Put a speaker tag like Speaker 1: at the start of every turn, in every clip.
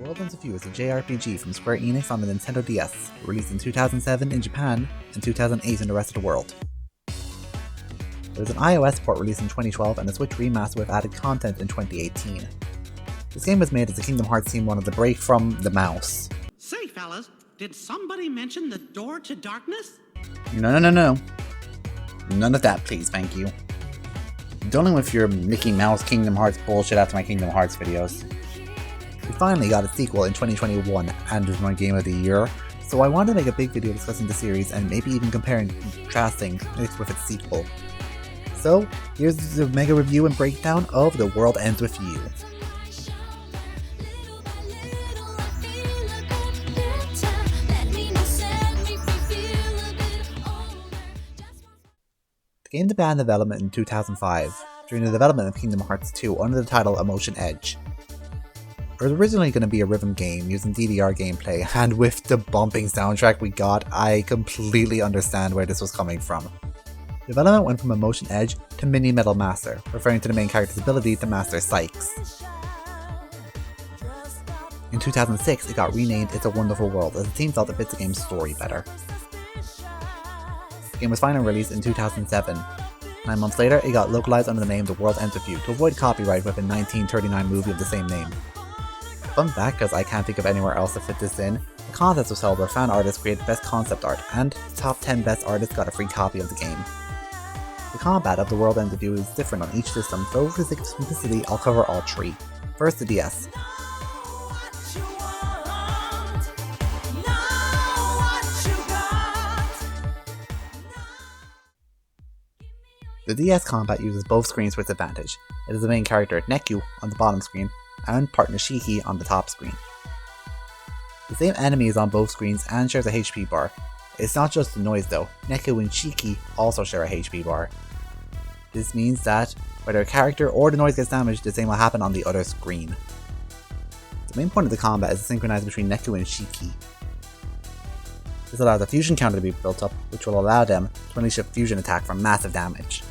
Speaker 1: World Ends With You is a JRPG from Square Enix on the Nintendo DS, released in 2007 in Japan and 2008 in the rest of the world. There was an iOS port released in 2012 and a Switch remaster with added content in 2018. This game was made as the Kingdom Hearts team wanted to break from the mouse.
Speaker 2: Say fellas, did somebody mention the door to darkness?
Speaker 1: No. None of that, please, thank you. I'm done with your Mickey Mouse Kingdom Hearts bullshit after my Kingdom Hearts videos. We finally got a sequel in 2021 and it was my game of the year, so I wanted to make a big video discussing the series and maybe even comparing and contrasting it with its sequel. So, here's the mega review and breakdown of The World Ends With You. The game began development in 2005, during the development of Kingdom Hearts 2 under the title Emotion Edge. It was originally going to be a rhythm game using DDR gameplay, and with the bumping soundtrack we got, I completely understand where this was coming from. Development went from Emotion Edge to Mini Metal Master, referring to the main character's ability to master psychs. In 2006, it got renamed It's a Wonderful World as the team felt it fit the game's story better. The game was finally released in 2007. 9 months later, it got localized under the name The World Ends With You to avoid copyright with a 1939 movie of the same name. Fun fact, because I can't think of anywhere else to fit this in, the contest was held where fan artists created best concept art, and the top 10 best artists got a free copy of the game. The combat of The World Ends With You is different on each system, so for the simplicity I'll cover all three. First, the DS. The DS combat uses both screens for its advantage. It is the main character, Neku, on the bottom screen, and partner Shiki on the top screen. The same enemy is on both screens and shares a HP bar. It's not just the noise though, Neku and Shiki also share a HP bar. This means that whether a character or the noise gets damaged, the same will happen on the other screen. The main point of the combat is to synchronize between Neku and Shiki. This allows a fusion counter to be built up, which will allow them to unleash a fusion attack for massive damage.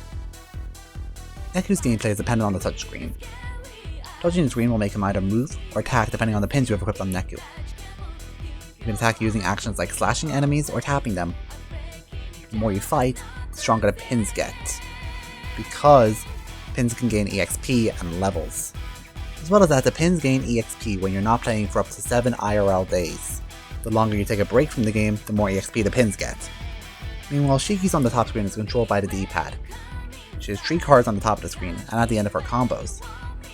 Speaker 1: Neku's gameplay is dependent on the touchscreen. Touching the screen will make him either move or attack depending on the pins you have equipped on Neku. You can attack using actions like slashing enemies or tapping them. The more you fight, the stronger the pins get, because pins can gain EXP and levels. As well as that, the pins gain EXP when you're not playing for up to 7 IRL days. The longer you take a break from the game, the more EXP the pins get. Meanwhile, Shiki's on the top screen is controlled by the D-pad. She has 3 cards on the top of the screen and at the end of her combos.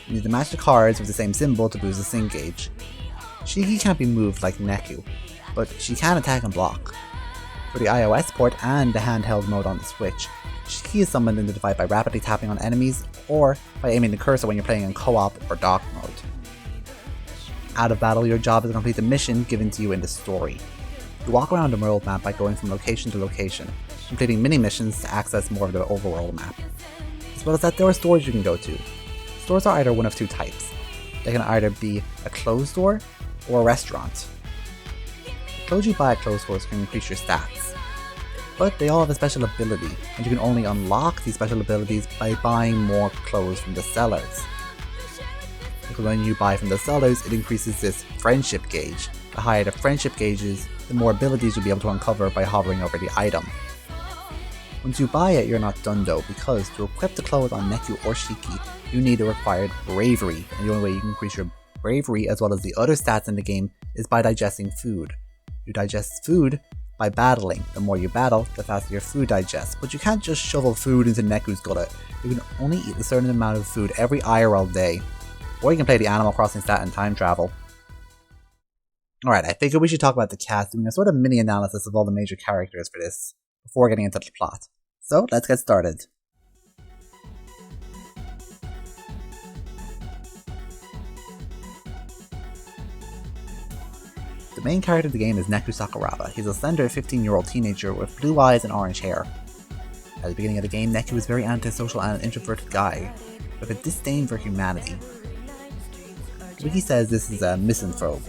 Speaker 1: You need to match the cards with the same symbol to boost the sync gauge. Shiki can't be moved like Neku, but she can attack and block. For the iOS port and the handheld mode on the Switch, Shiki is summoned into the fight by rapidly tapping on enemies or by aiming the cursor when you're playing in co-op or dock mode. Out of battle, your job is to complete the mission given to you in the story. You walk around the world map by going from location to location, completing mini-missions to access more of the overworld map. As well as that, there are stores you can go to. Stores are either one of 2 types. They can either be a clothes store or a restaurant. The clothes you buy at clothes stores can increase your stats, but they all have a special ability, and you can only unlock these special abilities by buying more clothes from the sellers. Because when you buy from the sellers, it increases this friendship gauge. The higher the friendship gauge is, the more abilities you'll be able to uncover by hovering over the item. Once you buy it, you're not done though, because to equip the clothes on Neku or Shiki, you need the required bravery, and the only way you can increase your bravery as well as the other stats in the game is by digesting food. You digest food by battling. The more you battle, the faster your food digests, but you can't just shovel food into Neku's gullet. You can only eat a certain amount of food every IRL day, or you can play the Animal Crossing stat and time travel. Alright, I figured we should talk about the cast, doing a sort of mini analysis of all the major characters for this, before getting into the plot. So, let's get started. The main character of the game is Neku Sakuraba. He's a slender 15-year-old teenager with blue eyes and orange hair. At the beginning of the game, Neku is a very antisocial and introverted guy, with a disdain for humanity. The wiki says this is a misanthrope.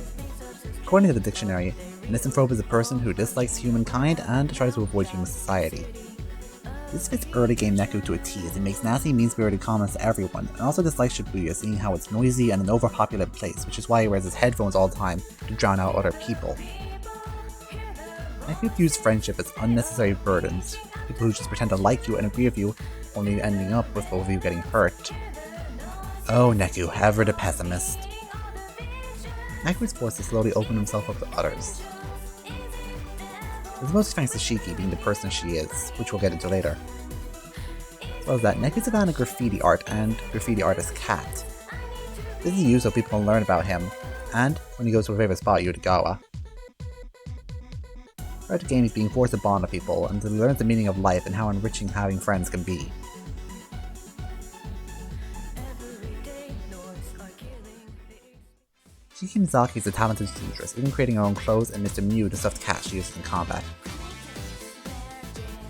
Speaker 1: According to the dictionary, a misanthrope is a person who dislikes humankind and tries to avoid human society. This fits early game Neku to a T, as it makes nasty, mean-spirited comments to everyone, and also dislikes Shibuya, seeing how it's noisy and an overpopulated place, which is why he wears his headphones all the time to drown out other people. Neku views friendship as unnecessary burdens, people who just pretend to like you and agree with you, only ending up with both of you getting hurt. Oh, Neku, ever the pessimist. Neku is forced to slowly open himself up to others. This is mostly thanks to Shiki being the person she is, which we'll get into later. As well as that, Neku's a fan of graffiti art and graffiti artist Cat. This is used so people can learn about him, and when he goes to a favorite spot, Yutagawa. Throughout the game, he's being forced to bond with people until he learns the meaning of life and how enriching having friends can be. Shiki Mizaki is a talented seamstress, even creating her own clothes and Mr. Mew, the stuffed cat she uses in combat.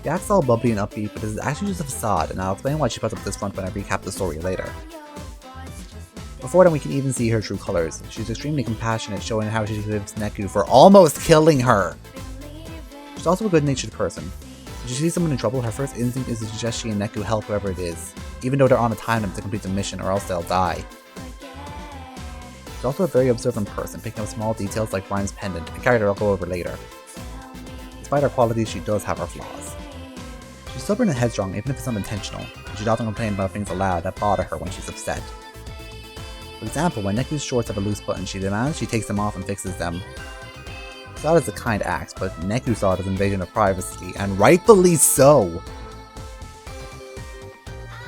Speaker 1: The act's all bubbly and upbeat, but this is actually just a facade, and I'll explain why she puts up this front when I recap the story later. Before then, we can even see her true colors. She's extremely compassionate, showing how she forgives Neku for almost killing her. She's also a good-natured person. When she sees someone in trouble, her first instinct is to suggest she and Neku help whoever it is, even though they're on a time limit to complete the mission or else they'll die. She's also a very observant person, picking up small details like Rhyme's pendant, a character I'll go over later. Despite her qualities, she does have her flaws. She's stubborn and headstrong even if it's unintentional, and she'd often complain about things aloud that bother her when she's upset. For example, when Neku's shorts have a loose button, she demands she takes them off and fixes them. She saw it as a kind act, but Neku saw it as an invasion of privacy, and rightfully so!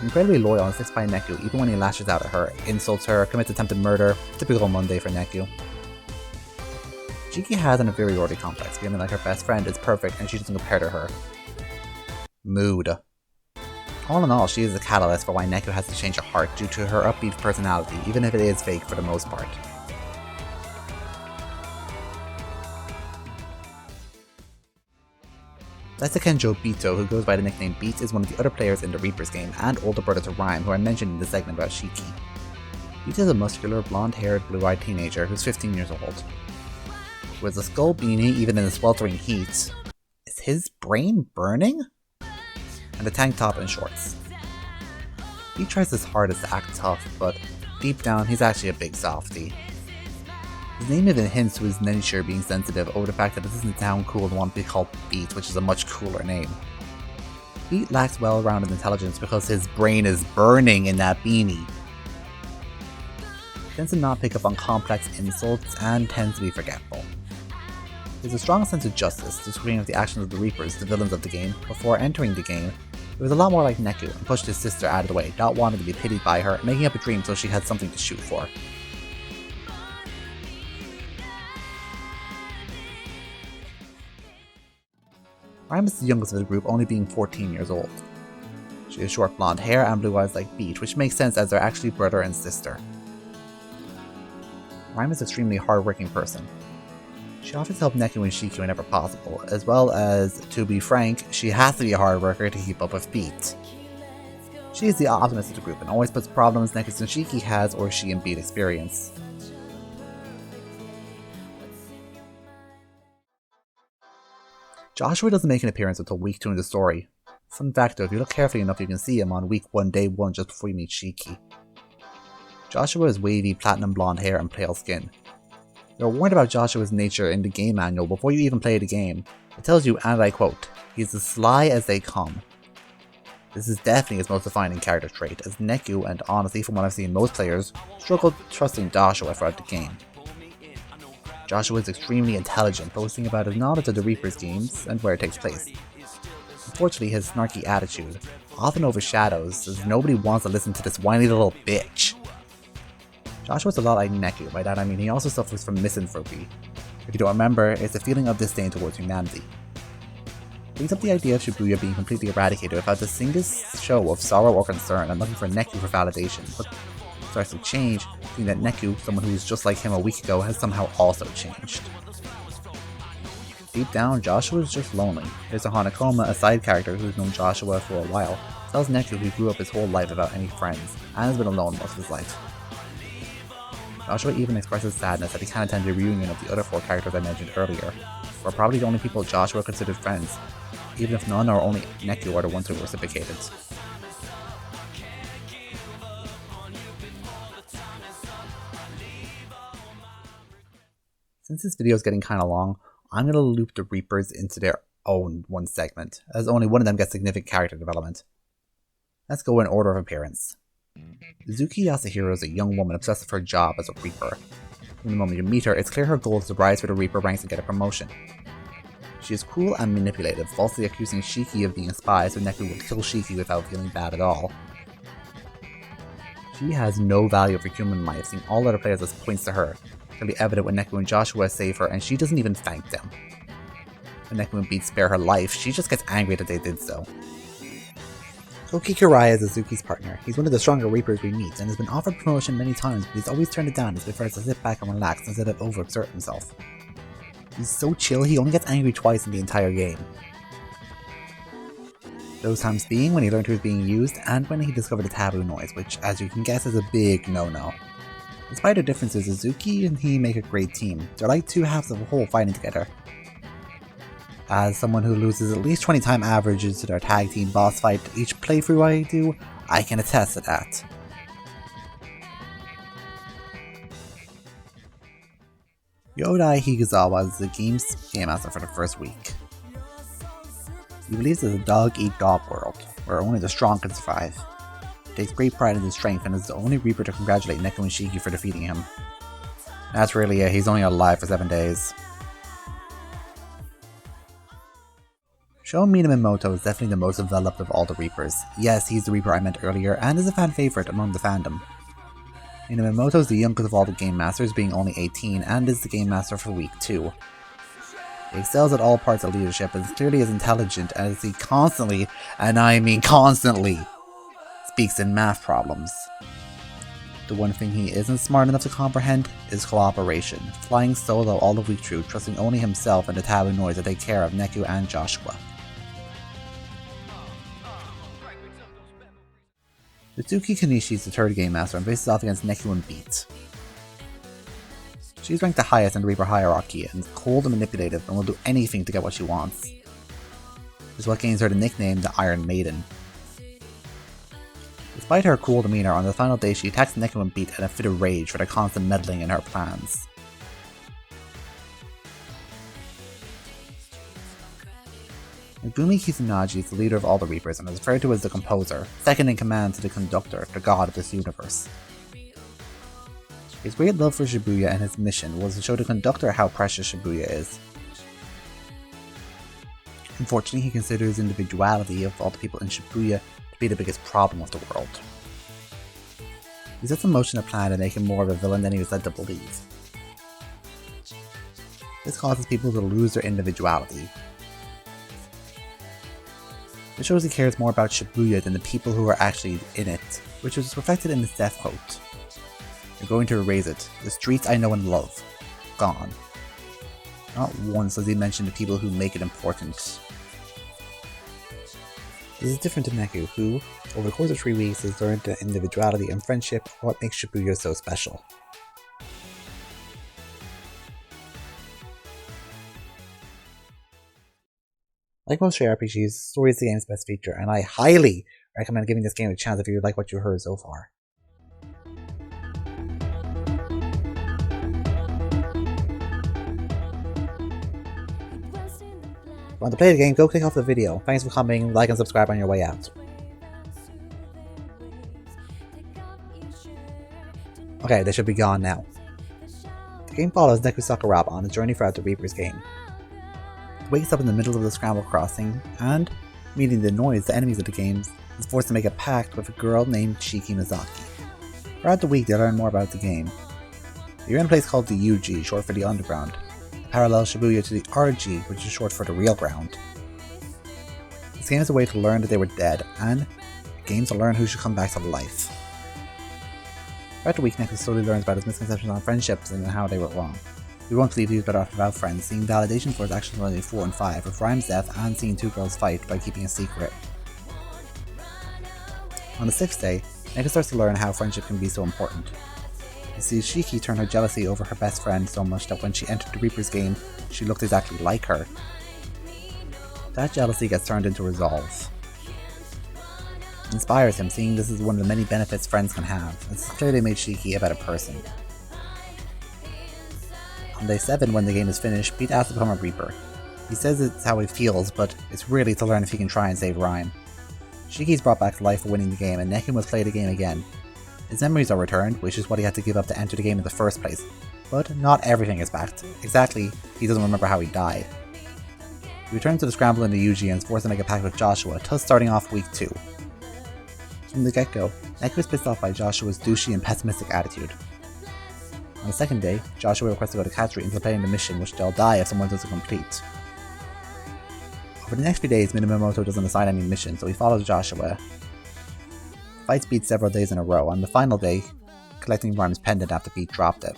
Speaker 1: Incredibly loyal and sticks by Neku even when he lashes out at her, insults her, commits attempted murder, typical Monday for Neku. Shiki has an inferiority complex, feeling like her best friend is perfect and she doesn't compare to her. Mood. All in all, she is the catalyst for why Neku has to change her heart due to her upbeat personality, even if it is fake for the most part. That's Kenjo Bito, who goes by the nickname Beats, is one of the other players in the Reapers game, and older brother to Rhyme, who I mentioned in the segment about Shiki. Beats is a muscular, blonde-haired, blue-eyed teenager who's 15 years old. He wears a skull beanie even in the sweltering heat. Is his brain burning? And a tank top and shorts. He tries his hardest to act tough, but deep down he's actually a big softie. His name even hints to his nature being sensitive over the fact that it doesn't sound cool to want to be called Beat, which is a much cooler name. Beat lacks well-rounded intelligence because his brain is burning in that beanie. He tends to not pick up on complex insults and tends to be forgetful. He has a strong sense of justice, disagreeing with the actions of the Reapers, the villains of the game. Before entering the game, he was a lot more like Neku and pushed his sister out of the way, not wanting to be pitied by her, and making up a dream so she had something to shoot for. Rhyme is the youngest of the group, only being 14 years old. She has short blonde hair and blue eyes like Beat, which makes sense as they're actually brother and sister. Rhyme is an extremely hard-working person. She offers to help Neku and Shiki whenever possible, as well as, to be frank, she has to be a hard worker to keep up with Beat. She is the optimist of the group and always puts problems Neku and Shiki has or she and Beat experience. Joshua doesn't make an appearance until week 2 in the story. Fun fact though, if you look carefully enough you can see him on week 1, day 1 just before you meet Shiki. Joshua has wavy platinum blonde hair and pale skin. You're warned about Joshua's nature in the game manual before you even play the game. It tells you, and I quote, "He's as sly as they come." This is definitely his most defining character trait, as Neku, and honestly from what I've seen most players, struggle trusting Joshua throughout the game. Joshua is extremely intelligent, boasting about his knowledge of the Reapers games and where it takes place. Unfortunately, his snarky attitude often overshadows, as nobody wants to listen to this whiny little bitch. Joshua's a lot like Neku, by that I mean he also suffers from misanthropy. If you don't remember, it's a feeling of disdain towards humanity. It brings up the idea of Shibuya being completely eradicated without the slightest show of sorrow or concern and looking for Neku for validation, but starts to change, seeing that Neku, someone who was just like him a week ago, has somehow also changed. Deep down, Joshua is just lonely. There's a Hanakoma, a side character who's known Joshua for a while, tells Neku he grew up his whole life without any friends, and has been alone most of his life. Joshua even expresses sadness that he can't attend the reunion of the other 4 characters I mentioned earlier, who are probably the only people Joshua considered friends, even if none or only Neku are the ones who reciprocated. Since this video is getting kinda long, I'm gonna loop the Reapers into their own one segment, as only one of them gets significant character development. Let's go in order of appearance. Zuki Yasuhiro is a young woman obsessed with her job as a Reaper. From the moment you meet her, it's clear her goal is to rise through the Reaper ranks and get a promotion. She is cruel and manipulative, falsely accusing Shiki of being a spy so Neku will kill Shiki without feeling bad at all. She has no value for human life, seeing all other players as points to her, clearly evident when Neku and Joshua save her and she doesn't even thank them. When Neku and Beat spare her life, she just gets angry that they did so. Koki Kiraya is Azuki's partner. He's one of the stronger Reapers we meet and has been offered promotion many times, but he's always turned it down as he prefers to sit back and relax instead of overexert himself. He's so chill, he only gets angry twice in the entire game. Those times being when he learned he was being used and when he discovered the taboo noise, which as you can guess is a big no-no. Despite their differences, Azuki and he make a great team. They're like two halves of a whole fighting together. As someone who loses at least 20 time averages to their tag team boss fight each playthrough I do, I can attest to that. Yodai Higazawa is the game's game master for the first week. He believes it's a dog-eat-dog world, where only the strong can survive. He takes great pride in his strength and is the only Reaper to congratulate Neku and Shiki for defeating him. That's really it, he's only alive for 7 days. Sho Minamoto is definitely the most developed of all the Reapers. Yes, he's the Reaper I meant earlier, and is a fan favourite among the fandom. Minamoto is the youngest of all the Game Masters, being only 18, and is the Game Master for week 2. He excels at all parts of leadership and is clearly as intelligent as he constantly, and I mean constantly, speaks in math problems. The one thing he isn't smart enough to comprehend is cooperation, flying solo all the week through, trusting only himself and the taboo noise to take care of Neku and Joshua. Mitsuki Kanishi is the third Game Master and faces off against Neku and Beat. She's ranked the highest in the Reaper hierarchy and is cold and manipulative and will do anything to get what she wants. This is what gains her the nickname the Iron Maiden. Despite her cool demeanour, on the final day she attacks Neku and Beat in a fit of rage for their constant meddling in her plans. Megumi Kizunagi is the leader of all the Reapers and is referred to as the Composer, second in command to the Conductor, the god of this universe. His great love for Shibuya and his mission was to show the Conductor how precious Shibuya is. Unfortunately, he considers individuality of all the people in Shibuya to be the biggest problem of the world. He sets in motion a plan to make him more of a villain than he was led to believe. This causes people to lose their individuality. It shows he cares more about Shibuya than the people who are actually in it, which was reflected in his death quote. "You're going to erase it. The streets I know and love. Gone." Not once does he mention the people who make it important. This is different to Neku, who, over the course of 3 weeks, has learned that individuality and friendship are what makes Shibuya so special. Like most JRPGs, story is the game's best feature, and I highly recommend giving this game a chance if you like what you heard so far. If you want to play the game, go click off the video. Thanks for commenting, like and subscribe on your way out. Okay, they should be gone now. The game follows Neku Sakuraba on a journey throughout the Reaper's game. He wakes up in the middle of the Scramble Crossing, and, meeting the noise, the enemies of the game, is forced to make a pact with a girl named Shiki Mizaki. Throughout the week, they learn more about the game. You're in a place called the UG, short for the Underground, parallel Shibuya to the RG, which is short for the Real Ground. This game is a way to learn that they were dead, and a game to learn who should come back to life. Throughout the week, Neku slowly learns about his misconceptions on friendships and how they were wrong. We won't believe he was better off without friends, seeing validation for his actions in only 4 and 5, with Rhyme's death and seeing 2 girls fight by keeping a secret. On the 6th day, Neku starts to learn how friendship can be so important. He sees Shiki turn her jealousy over her best friend so much that when she entered the Reaper's game, she looked exactly like her. That jealousy gets turned into resolve. It inspires him, seeing this is one of the many benefits friends can have, as it's clearly made Shiki a better person. On day 7, when the game is finished, Pete asks to become a Reaper. He says it's how he feels, but it's really to learn if he can try and save Rhyme. Shiki's brought back to life for winning the game, and Neku must play the game again. His memories are returned, which is what he had to give up to enter the game in the first place. But not everything is back. Exactly, he doesn't remember how he died. He returns to the scramble in the UG and is forced to make a pact with Joshua, thus starting off week 2. From the get-go, Neku is pissed off by Joshua's douchey and pessimistic attitude. On the second day, Joshua requests to go to Cat Street and completing the mission, which they'll die if someone doesn't complete. Over the next few days, Minamoto doesn't assign any missions, so he follows Joshua. Fights Beat several days in a row, on the final day, collecting Rhyme's pendant after Beat dropped it.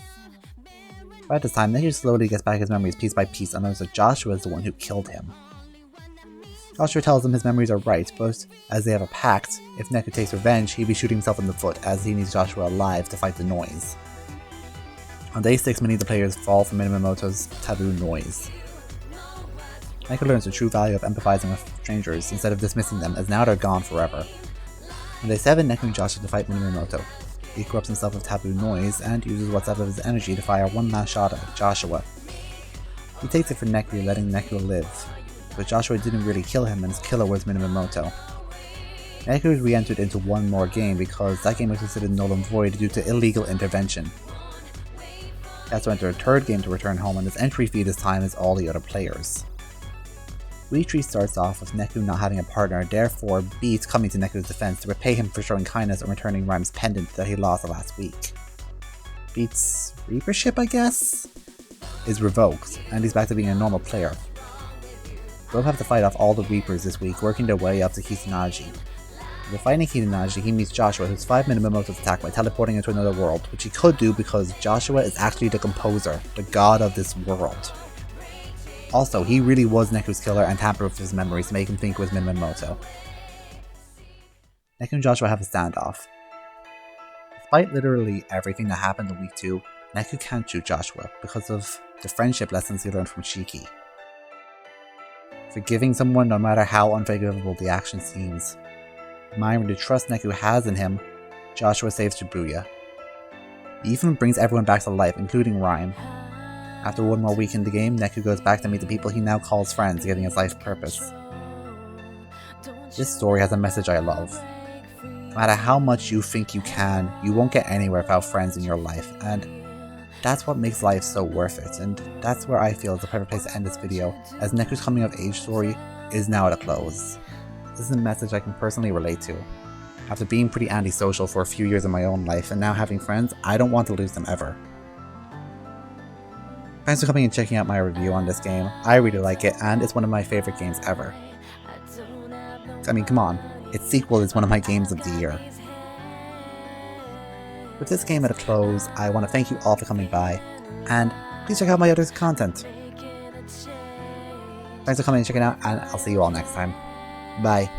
Speaker 1: By this time, Neku slowly gets back his memories piece by piece and learns that Joshua is the one who killed him. Joshua tells him his memories are right, but as they have a pact, if Neku takes revenge, he'd be shooting himself in the foot as he needs Joshua alive to fight the noise. On day 6, many of the players fall for Minamoto's taboo noise. Neku learns the true value of empathizing with strangers instead of dismissing them, as now they're gone forever. On day 7, Neku and Joshua to fight Minamoto. He corrupts himself with taboo noise and uses what's left of his energy to fire one last shot at Joshua. He takes it for Neku, letting Neku live, but Joshua didn't really kill him and his killer was Minamoto. Neku is re-entered into one more game because that game was considered null and void due to illegal intervention. He has to enter a third game to return home, and his entry fee this time is all the other players. Week 3 starts off with Neku not having a partner, therefore Beat coming to Neku's defense to repay him for showing kindness and returning Rhyme's pendant that he lost last week. Beat's Reapership, I guess, is revoked, and he's back to being a normal player. Both have to fight off all the Reapers this week, working their way up to Kisanaji. While fighting Kisanaji, he meets Joshua, who's 5 Minamoto's attack by teleporting into another world, which he could do because Joshua is actually the composer, the god of this world. Also, he really was Neku's killer and tampered with his memories to make him think it was Minamoto. Neku and Joshua have a standoff. Despite literally everything that happened in week 2, Neku can't shoot Joshua because of the friendship lessons he learned from Shiki. Forgiving someone no matter how unforgivable the action seems. Admiring the trust Neku has in him, Joshua saves Shibuya. He even brings everyone back to life, including Rhyme. After one more week in the game, Neku goes back to meet the people he now calls friends, giving his life purpose. This story has a message I love. No matter how much you think you can, you won't get anywhere without friends in your life, and that's what makes life so worth it, and that's where I feel is the perfect place to end this video, as Neku's coming of age story is now at a close. This is a message I can personally relate to. After being pretty antisocial for a few years in my own life, and now having friends, I don't want to lose them ever. Thanks for coming and checking out my review on this game. I really like it, and it's one of my favorite games ever. I mean, come on, its sequel is one of my games of the year. With this game at a close, I want to thank you all for coming by, and please check out my other content. Thanks for coming and checking out, and I'll see you all next time. Bye.